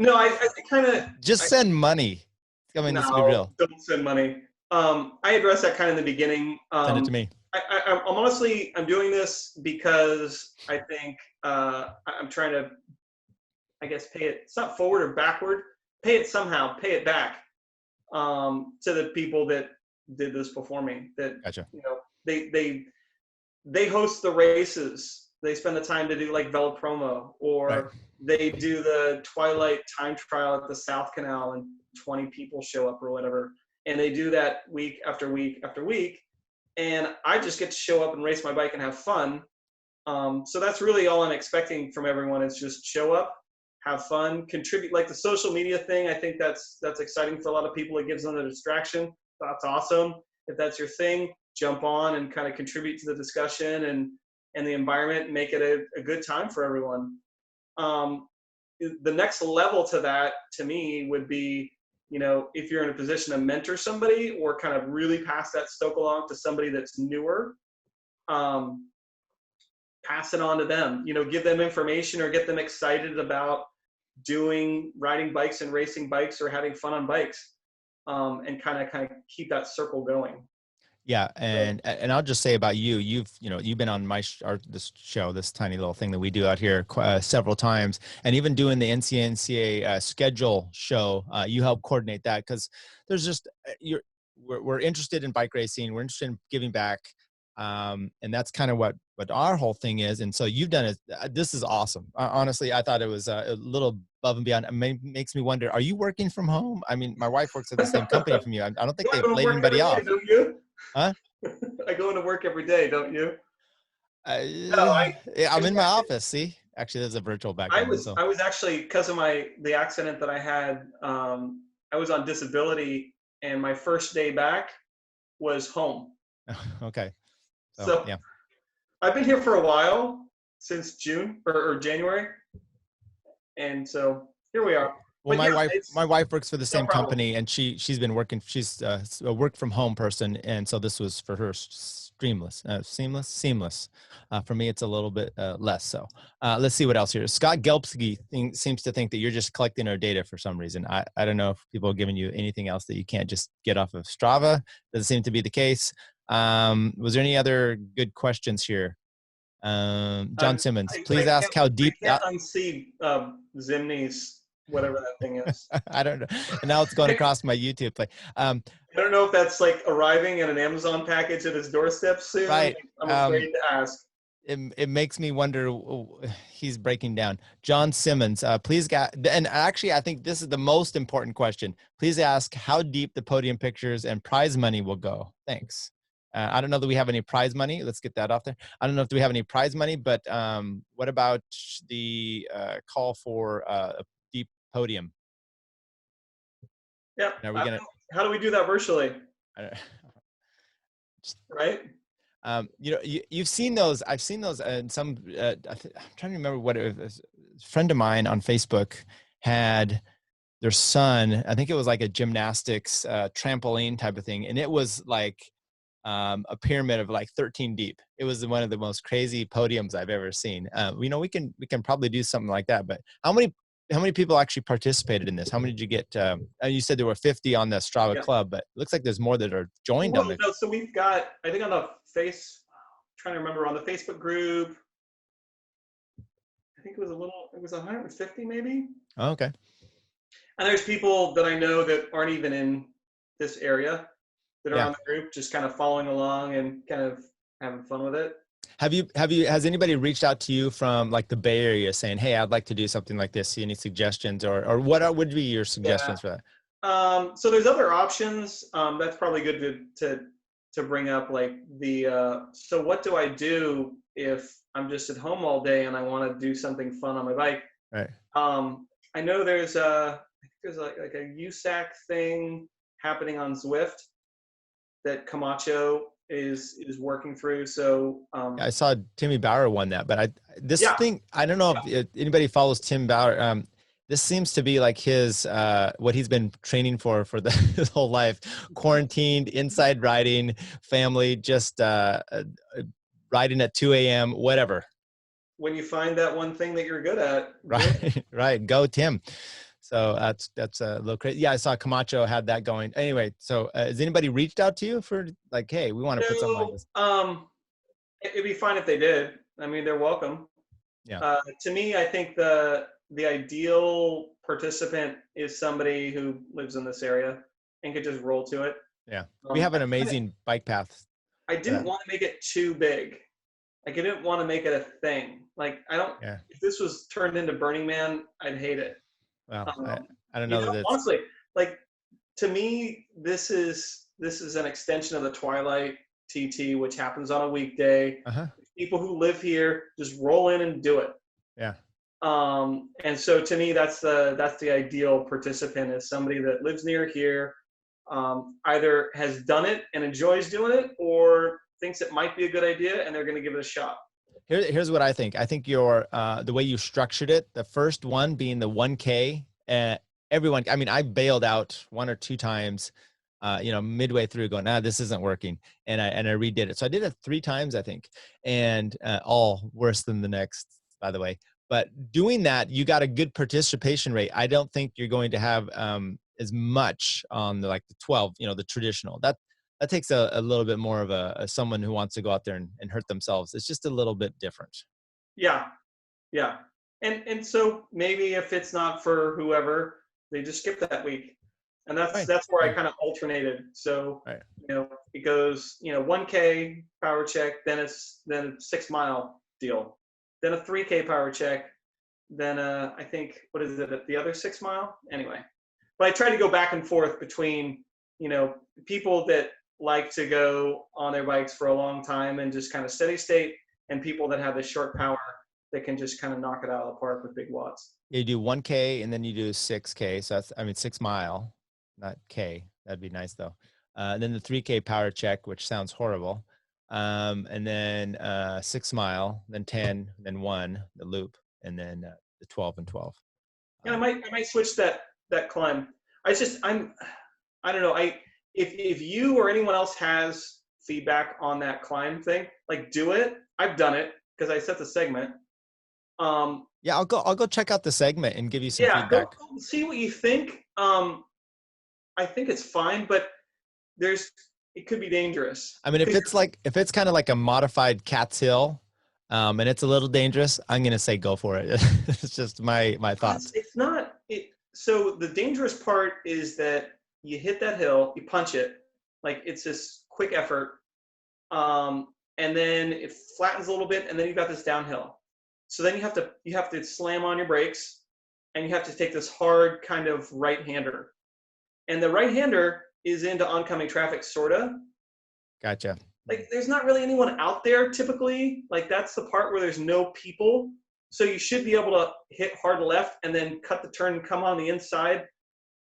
No, I kind of just send money. I mean, let's be real. Don't send money. I addressed that kind of in the beginning. Send it to me. I'm honestly, I'm doing this because I think I'm trying to, I guess, pay it. It's not forward or backward. Pay it somehow. Pay it back to the people that did this before me. That gotcha. They host the races. They spend the time to do like Velopromo, or right. They do the Twilight time trial at the South Canal and 20 people show up or whatever. And they do that week after week after week. And I just get to show up and race my bike and have fun. So that's really all I'm expecting from everyone, is just show up, have fun, contribute. Like the social media thing, I think that's exciting for a lot of people. It gives them a distraction. That's awesome. If that's your thing, jump on and kind of contribute to the discussion and the environment, and make it a good time for everyone. The next level to that, to me, would be, if you're in a position to mentor somebody or kind of really pass that stoke along to somebody that's newer, pass it on to them, give them information or get them excited about riding bikes and racing bikes or having fun on bikes, and kind of keep that circle going. Yeah, and I'll just say about you, you've been on this show, this tiny little thing that we do out here several times, and even doing the NCNCA schedule show, you help coordinate that, because there's just we're interested in bike racing, we're interested in giving back, and that's kind of what our whole thing is. And so you've done it. This is awesome. Honestly, I thought it was a little above and beyond. It makes me wonder, are you working from home? I mean, my wife works at the same company from you. I don't think they've laid anybody off. Don't you? Huh? I go into work every day, don't you? I'm in my office. See, actually, there's a virtual background. I was actually, because of the accident that I had, I was on disability, and my first day back was home. Okay. So yeah, I've been here for a while, since June or January, And so here we are. Well, But yeah, my wife works for the no same problem. company, and she's been working. She's a work from home person, and so this was for her seamless. For me, it's a little bit less so. Let's see what else here. Scott Gelpsky seems to think that you're just collecting our data for some reason. I don't know if people are giving you anything else that you can't just get off of Strava. Doesn't seem to be the case. Was there any other good questions here? John Simmons, please ask how deep. I can't unsee Zimny's whatever that thing is. I don't know. And now it's going across my YouTube play. I don't know if that's like arriving at an Amazon package at his doorstep soon. Right. I'm afraid to ask. It makes me wonder. He's breaking down. John Simmons, please, and actually, I think this is the most important question. Please ask how deep the podium pictures and prize money will go. Thanks. I don't know that we have any prize money. Let's get that off there. I don't know if we have any prize money, but what about the call for a deep podium? Yeah. Are we gonna? How do we do that virtually? Right. You know, you've seen those. I've seen those, and some. I'm trying to remember what it was. A friend of mine on Facebook had their son. I think it was like a gymnastics trampoline type of thing, and it was like a pyramid of like 13 deep. It was one of the most crazy podiums I've ever seen. You know, we can probably do something like that. But how many people actually participated in this? How many did you get? You said there were 50 on the Strava club, but it looks like the's more that are joined on the. No, so we've got, I think on the trying to remember, on the Facebook group, I think it was 150 maybe. Oh, okay. And there's people that I know that aren't even in this area that are on the group, just kind of following along and kind of having fun with it. Has anybody reached out to you from like the Bay Area saying, hey, I'd like to do something like this? See any suggestions, or what would be your suggestions for that? So there's other options. That's probably good to bring up, like so what do I do if I'm just at home all day and I want to do something fun on my bike? Right. I know there's like a USAC thing happening on Zwift that Camacho is working through. So I saw Timmy Bauer won that, but I don't know if anybody follows Tim Bauer. This seems to be like his what he's been training for his whole life: quarantined, inside riding, family, just riding at 2 a.m. whatever. When you find that one thing that you're good at, right, go Tim. So that's a little crazy. Yeah, I saw Camacho had that going. Anyway, so has anybody reached out to you for like, hey, we want to put something like this? It'd be fine if they did. I mean, they're welcome. Yeah. To me, I think the ideal participant is somebody who lives in this area and could just roll to it. Yeah, we have an amazing bike path. I didn't want to make it too big. Like, I didn't want to make it a thing. Like, I don't. Yeah. If this was turned into Burning Man, I'd hate it. Well, I don't know that honestly, like, to me, this is an extension of the Twilight TT, which happens on a weekday. People who live here just roll in and do it. Yeah. And so to me, that's the ideal participant, is somebody that lives near here, either has done it and enjoys doing it, or thinks it might be a good idea and they're going to give it a shot. Here's what I think. I think your the way you structured it, the first one being the 1K, everyone, I mean, I bailed out 1 or 2 times, midway through going, this isn't working. And I redid it. So I did it 3 times, I think, and all worse than the next, by the way. But doing that, you got a good participation rate. I don't think you're going to have as much on the 12, the traditional. That takes a little bit more of a someone who wants to go out there and hurt themselves. It's just a little bit different. Yeah. Yeah. And so maybe if it's not for whoever, they just skip that week. And that's where I kind of alternated. So, it goes, 1K power check, then a 6 mile deal, then a 3K power check, then I think, what is it, the other 6 mile? Anyway, but I try to go back and forth between, people that like to go on their bikes for a long time and just kind of steady state, and people that have the short power that can just kind of knock it out of the park with big watts. You do 1K and then you do 6K. So that's, 6 mile, not K. That'd be nice though. And then the 3K power check, which sounds horrible. And then 6 mile, then 10, then 1, the loop, and then the 12 and 12. And I might switch that climb. I don't know. If you or anyone else has feedback on that climb thing, like do it. I've done it because I set the segment. Yeah, I'll go check out the segment and give you some Yeah, feedback. go see what you think. I think it's fine, but it could be dangerous. I mean, if it's kind of like a modified Cat's Hill, and it's a little dangerous, I'm gonna say go for it. It's just my thoughts. It's not it. So the dangerous part is that you hit that hill, you punch it, like it's this quick effort, and then it flattens a little bit, and then you've got this downhill. So then you have to slam on your brakes, and you have to take this hard kind of right-hander, and the right-hander is into oncoming traffic, sorta. Gotcha. Like there's not really anyone out there typically. Like that's the part where there's no people. So you should be able to hit hard left and then cut the turn and come on the inside,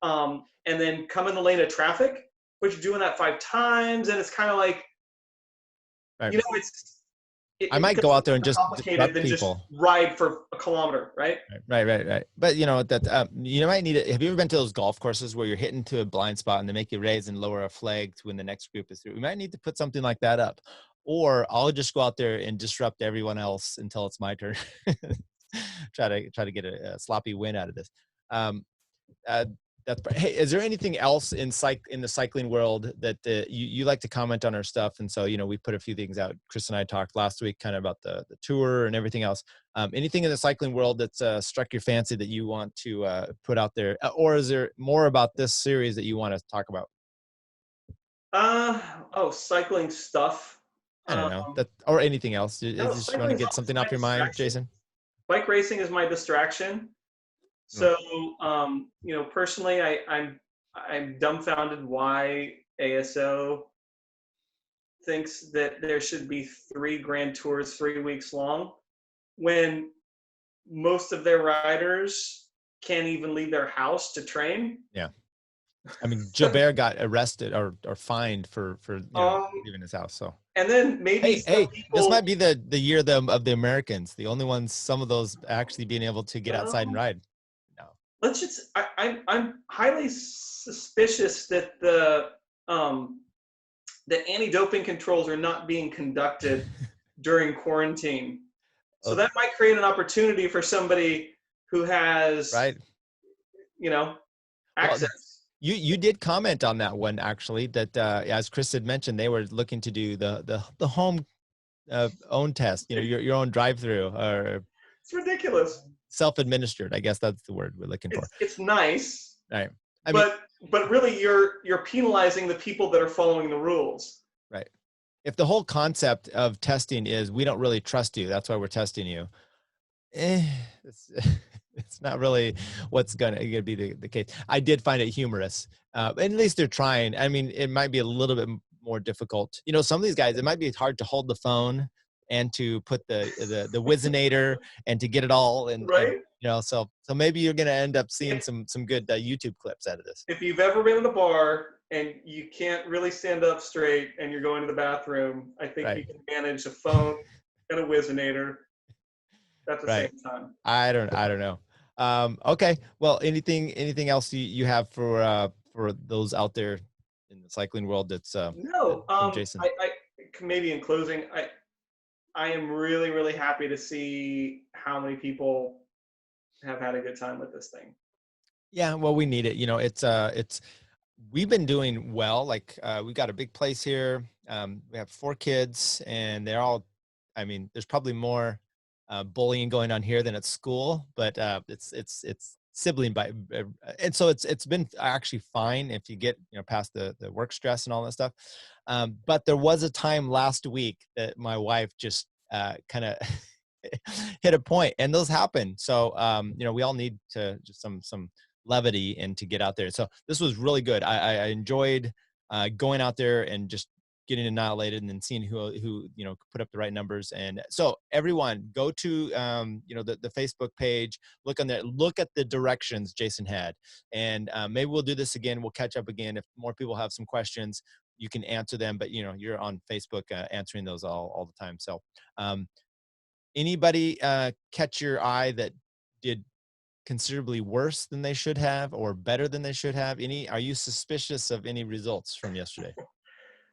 and then come in the lane of traffic. But you're doing that 5 times, and it's kind of like, Right. you know, I might go out there and just complicated than people. just ride for a kilometer, right? Right. But you know that you might need it. Have you ever been to those golf courses where you're hitting to a blind spot and they make you raise and lower a flag to when the next group is through? We might need to put something like that up, or I'll just go out there and disrupt everyone else until it's my turn. try to get a sloppy win out of this. Uh, hey, is there anything else in the cycling world that you like to comment on our stuff? And so, you know, we put a few things out. Chris and I talked last week kind of about the tour and everything else. Anything in the cycling world that's struck your fancy that you want to put out there? Or is there more about this series that you want to talk about? Cycling stuff. I don't know that, or anything else. You No, just want to cycling get is something my off your mind, distraction. Jason? Bike racing is my distraction. So, you know, personally, I'm dumbfounded why ASO thinks that there should be 3 grand tours 3 weeks long when most of their riders can't even leave their house to train. Yeah. I mean, Gilbert got arrested or fined for leaving his house. So, and then maybe hey, people, this might be the year of the Americans, the only ones, some of those actually being able to get outside and ride. No, let's just, I'm highly suspicious that the anti-doping controls are not being conducted during quarantine. So that might create an opportunity for somebody who has, right, you know, access. Well, you did comment on that one actually. That as Chris had mentioned, they were looking to do the home own test. You know, your own drive-through or It's ridiculous. Self-administered. I guess that's the word we're looking for. It's nice, right? But really, you're penalizing the people that are following the rules. Right. If the whole concept of testing is we don't really trust you, that's why we're testing you. It's not really what's gonna be the case. I did find it humorous. At least they're trying. I mean, it might be a little bit more difficult. You know, some of these guys, it might be hard to hold the phone and to put the Wizinator and to get it all and you know, so maybe you're gonna end up seeing some good YouTube clips out of this. If you've ever been in a bar and you can't really stand up straight and you're going to the bathroom, I think you can manage a phone and a Wizinator at the same time. I don't know. Okay. Well, anything else you have for those out there in the cycling world that's no, Jason? I maybe in closing, I am really, really happy to see how many people have had a good time with this thing. Yeah, well, we need it. You know, it's we've been doing well. Like we've got a big place here. We have 4 kids, and they're all. I mean, there's probably more bullying going on here than at school, but it's sibling by, and so it's been actually fine if you get past the work stress and all that stuff. But there was a time last week that my wife just kind of hit a point, and those happen. So we all need to just some levity and to get out there. So this was really good. I enjoyed going out there and just getting annihilated and then seeing who put up the right numbers. And so everyone go to the Facebook page, look on there, look at the directions Jason had, and maybe we'll do this again. We'll catch up again. If more people have some questions, you can answer them, but you're on Facebook answering those all the time. So anybody catch your eye that did considerably worse than they should have or better than they should have? Are you suspicious of any results from yesterday?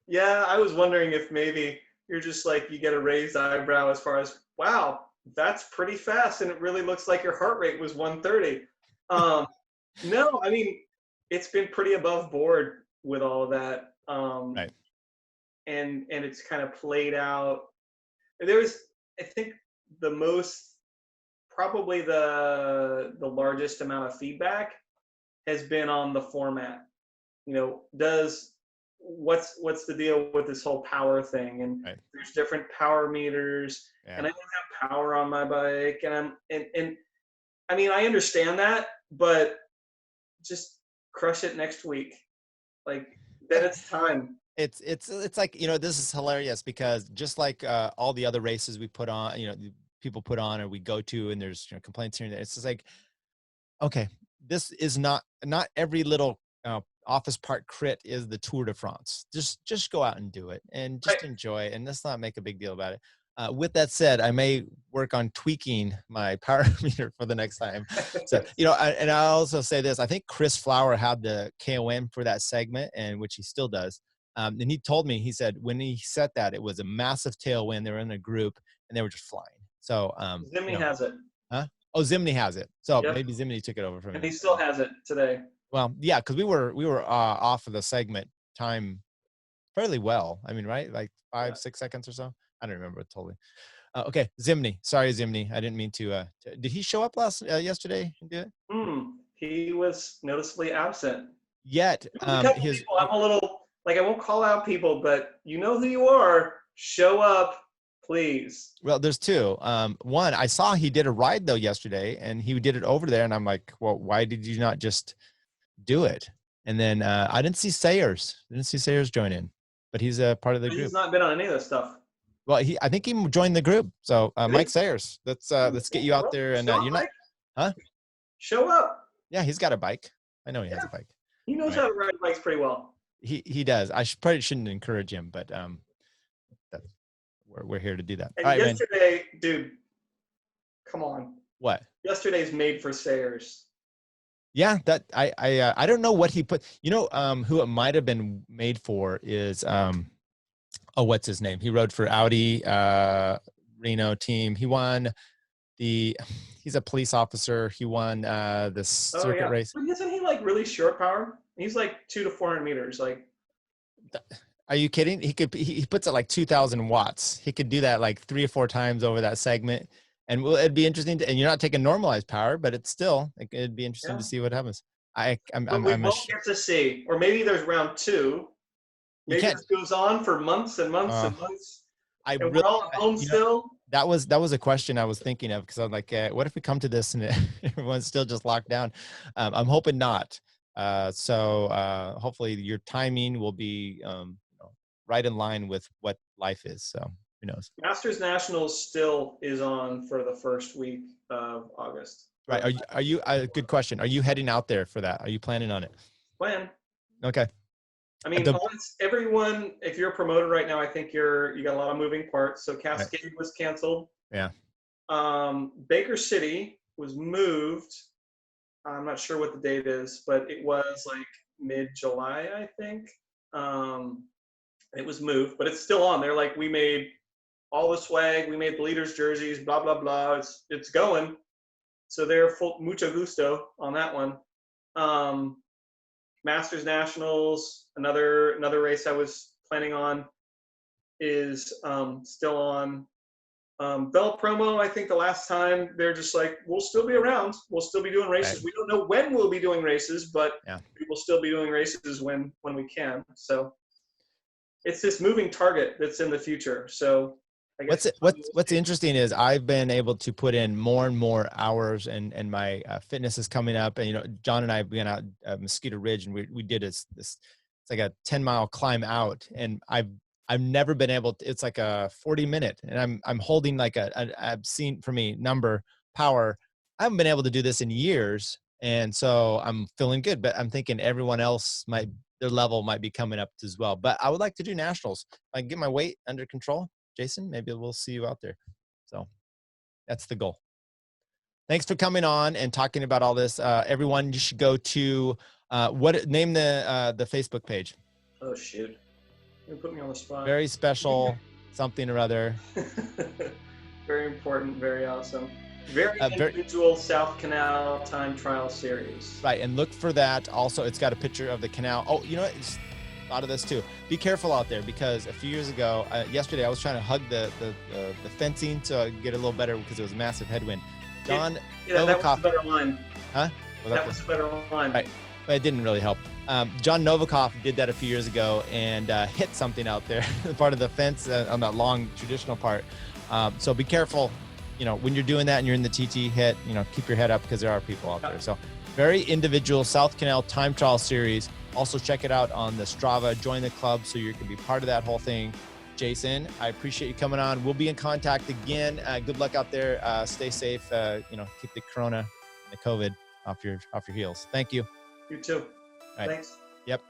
Yeah, I was wondering if maybe you're just like, you get a raised eyebrow as far as, wow, that's pretty fast, and it really looks like your heart rate was 130. No, I mean, it's been pretty above board with all of that. Right. And it's kind of played out. There was, I think, the most, probably the largest amount of feedback has been on the format. You know, what's the deal with this whole power thing? And Right. there's different power meters, Yeah. and I don't have power on my bike, and I mean, I understand that, but just crush it next week. Like, then it's time. It's like, this is hilarious because just like all the other races we put on, people put on or we go to, and there's complaints here and there. It's just like, okay, this is not every little office park crit is the Tour de France. Just go out and do it and Right. just enjoy it, and let's not make a big deal about it. With that said, I may work on tweaking my power meter for the next time. So, and I also say this, I think Chris Flower had the KOM for that segment, and which he still does. And he told me, he said, when he set that, it was a massive tailwind. They were in a group and they were just flying. So, Zimny has it. Huh? Oh, Zimny has it. So Yep. maybe Zimny took it over from him. And he still has it today. Well, yeah, because we were off of the segment time fairly well. I mean, right? Like 5-6 seconds or so. I don't remember it totally. Okay, Zimny. Sorry, Zimny. I didn't mean to. Did he show up yesterday and do it? He was noticeably absent. Yet, I'm a little like, I won't call out people, but you know who you are. Show up, please. Well, there's two. One, I saw he did a ride though yesterday, and he did it over there, and I'm like, well, why did you not just do it? And then I didn't see Sayers. Join in, but he's a part of the group. He's not been on any of this stuff. Well, I think he joined the group. So Mike Sayers, let's get you out there, and you're not, huh? Show up. Yeah, he's got a bike. I know he has a bike. He knows how to ride bikes pretty well. He does. I probably shouldn't encourage him, but we're here to do that. And all right, yesterday, man. Dude, come on. What? Yesterday's made for Sayers. Yeah, that I don't know what he put. Who it might have been made for is what's his name? He rode for Audi Reno team. He won he's a police officer. He won the circuit race. But isn't he like really short power? He's like 200 to 400 meters. Like, are you kidding? He puts it like 2,000 watts. He could do that like 3 or 4 times over that segment. And it'd be interesting and you're not taking normalized power, but it'd be interesting to see what happens. We won't get to see, or maybe there's round 2. Maybe this goes on for months and months and months. We're all at home still. That was a question I was thinking of, because I'm like, what if we come to this and everyone's still just locked down? I'm hoping not. So hopefully your timing will be right in line with what life is. So who knows? Masters Nationals still is on for the first week of August. Right. Are you good question. Are you heading out there for that? Are you planning on it? Plan. Okay. I mean, everyone, if you're a promoter right now, I think you got a lot of moving parts. So Cascade was canceled. Yeah. Baker City was moved. I'm not sure what the date is, but it was like mid-July, I think. It was moved, but it's still on there. Like, we made all the swag, we made the leaders' jerseys, blah, blah, blah. It's going. So they're mucho gusto on that one. Masters Nationals, another race I was planning on, is still on. Bell Promo, I think the last time, they're just like, we'll still be around. We'll still be doing races. Right. We don't know when we'll be doing races, but we will still be doing races when we can. So it's this moving target that's in the future. So I guess what's interesting is I've been able to put in more and more hours, and my fitness is coming up. And John and I went out Mosquito Ridge, and we did this. It's like a 10-mile climb out, and I've never been able to. It's like a 40-minute, and I'm holding like an obscene for me number power. I haven't been able to do this in years, and so I'm feeling good. But I'm thinking everyone else their level might be coming up as well. But I would like to do nationals. If I can get my weight under control, Jason, maybe we'll see you out there. So that's the goal. thanks for coming on and talking about all this. Everyone, you should go to name the Facebook page. Oh shoot, you're putting me on the spot. Very special, something or other. Very important, very awesome. Very individual South Canal time trial series. Right, and look for that. Also, it's got a picture of the canal. Oh, you know what? It's thought of this too. Be careful out there, because a few years ago, yesterday, I was trying to hug the fencing to get a little better because it was a massive headwind. John Novikov, that was a better line. Huh? That was a better line. Right. But it didn't really help. John Novikov did that a few years ago and hit something out there, part of the fence on that long traditional part. So be careful, you know, when you're doing that and you're in the TT hit, you know, keep your head up, because there are people out there. So very individual South Canal time trial series. Also check it out on the Strava, join the club so you can be part of that whole thing. Jason, I appreciate you coming on. We'll be in contact again. Good luck out there. Stay safe. You know, keep the Corona and the COVID off your heels. Thank you. You too. Right. Thanks. Yep.